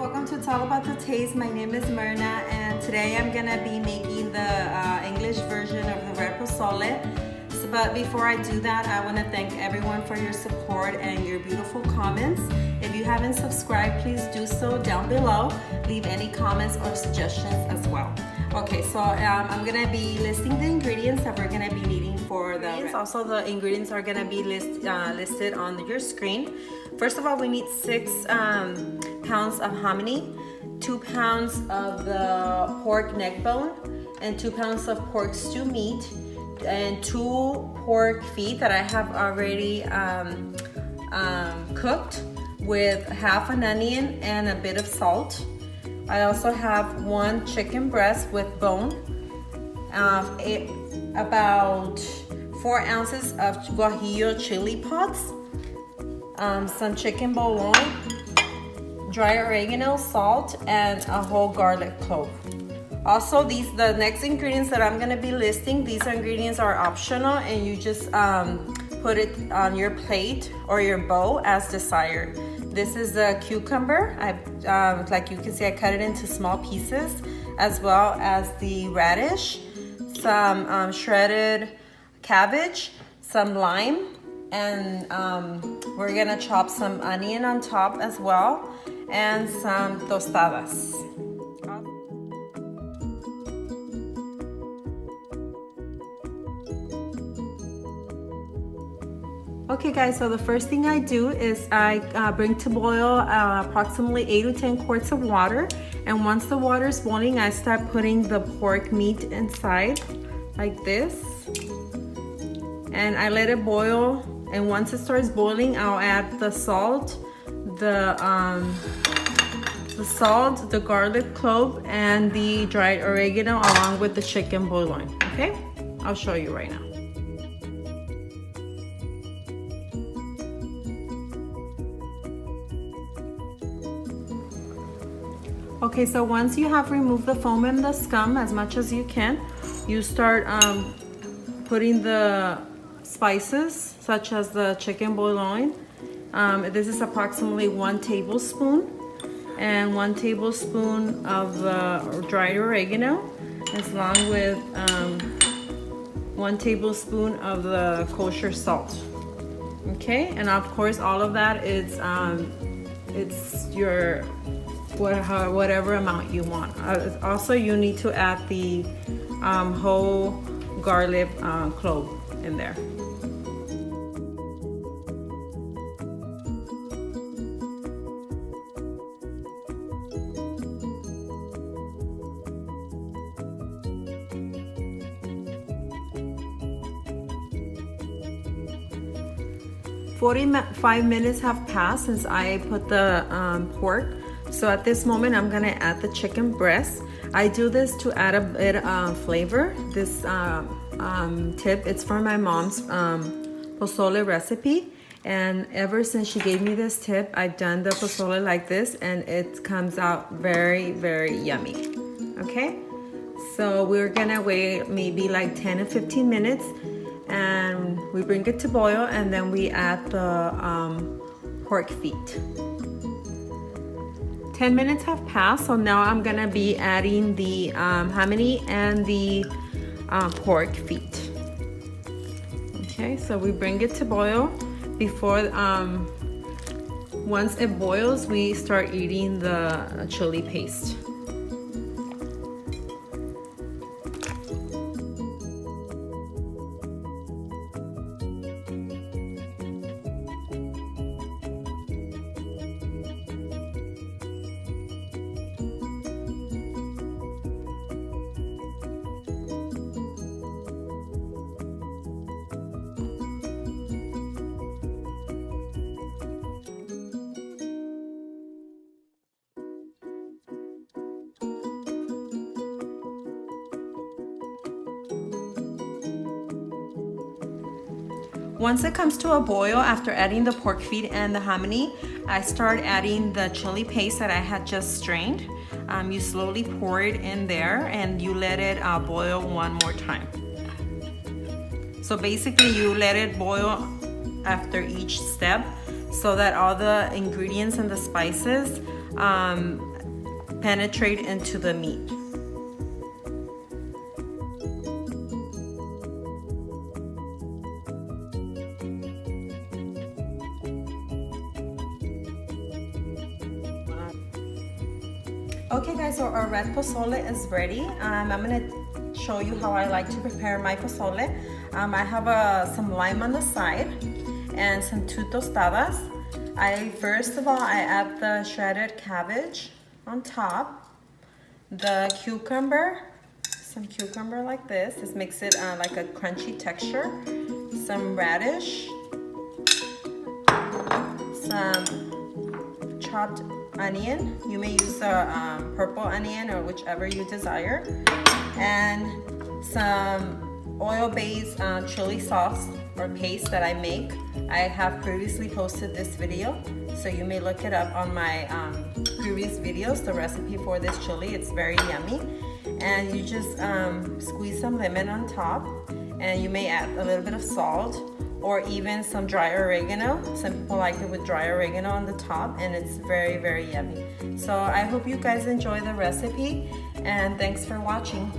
welcome to It's All About the Taste. My name is Myrna, and today I'm gonna be making the English version of the Red Posole. But before I do that, I want to thank everyone for your support and your beautiful comments. If you haven't subscribed, please do so down below. Leave any comments or suggestions as well. Okay, so I'm gonna be listing the ingredients that we're gonna be needing for the ingredients. Also, the ingredients are gonna be listed on your screen. First of all, we need 6 pounds of hominy, 2 pounds of the pork neck bone, and 2 pounds of pork stew meat, and 2 pork feet that I have already cooked with half an onion and a bit of salt. I also have 1 chicken breast with bone, about 4 ounces of guajillo chili pods, some chicken bouillon, dry oregano, salt, and a whole garlic clove. Also, the next ingredients that I'm gonna be listing, these ingredients are optional, and you just put it on your plate or your bowl as desired. This is the cucumber. Like you can see, I cut it into small pieces, as well as the radish, some shredded cabbage, some lime, and we're gonna chop some onion on top as well, and some tostadas. Okay guys, so the first thing I do is I bring to boil approximately 8 to 10 quarts of water, and once the water is boiling, I start putting the pork meat inside like this, and I let it boil, and once it starts boiling, I'll add the salt, the garlic clove, and the dried oregano along with the chicken bouillon. Okay, I'll show you right now. Okay, so once you have removed the foam and the scum as much as you can, you start putting the spices such as the chicken bouillon. This is approximately 1 tablespoon, and 1 tablespoon of dried oregano, along with 1 tablespoon of the kosher salt. Okay, and of course all of that is it's your whatever amount you want. Also, you need to add the whole garlic clove in there. "45 minutes have passed since I put the pork. So at this moment, I'm gonna add the chicken breast. I do this to add a bit of flavor. This tip, it's from my mom's pozole recipe. And ever since she gave me this tip, I've done the pozole like this, and it comes out very, very yummy. Okay, so we're gonna wait maybe like 10 to 15 minutes, and we bring it to boil, and then we add the pork feet. 10 minutes have passed, so now I'm gonna be adding the hominy and the pork feet. Okay, so we bring it to boil. Before, once it boils, we start eating the chili paste. Once it comes to a boil, after adding the pork feet and the hominy, I start adding the chili paste that I had just strained. You slowly pour it in there, and you let it boil one more time. So basically you let it boil after each step so that all the ingredients and the spices penetrate into the meat. Okay guys, so our red pozole is ready. I'm gonna show you how I like to prepare my pozole. I have some lime on the side and some 2 tostadas. First of all, I add the shredded cabbage on top, the cucumber, some cucumber like this. This makes it like a crunchy texture. Some radish, some chopped onion. You may use a purple onion or whichever you desire, and some oil-based chili sauce or paste that I make. I have previously posted this video, so you may look it up on my previous videos, the recipe for this chili. It's very yummy. And you just squeeze some lemon on top, and you may add a little bit of salt or even some dry oregano. Some people like it with dry oregano on the top, and it's very, very yummy. So I hope you guys enjoy the recipe, and thanks for watching.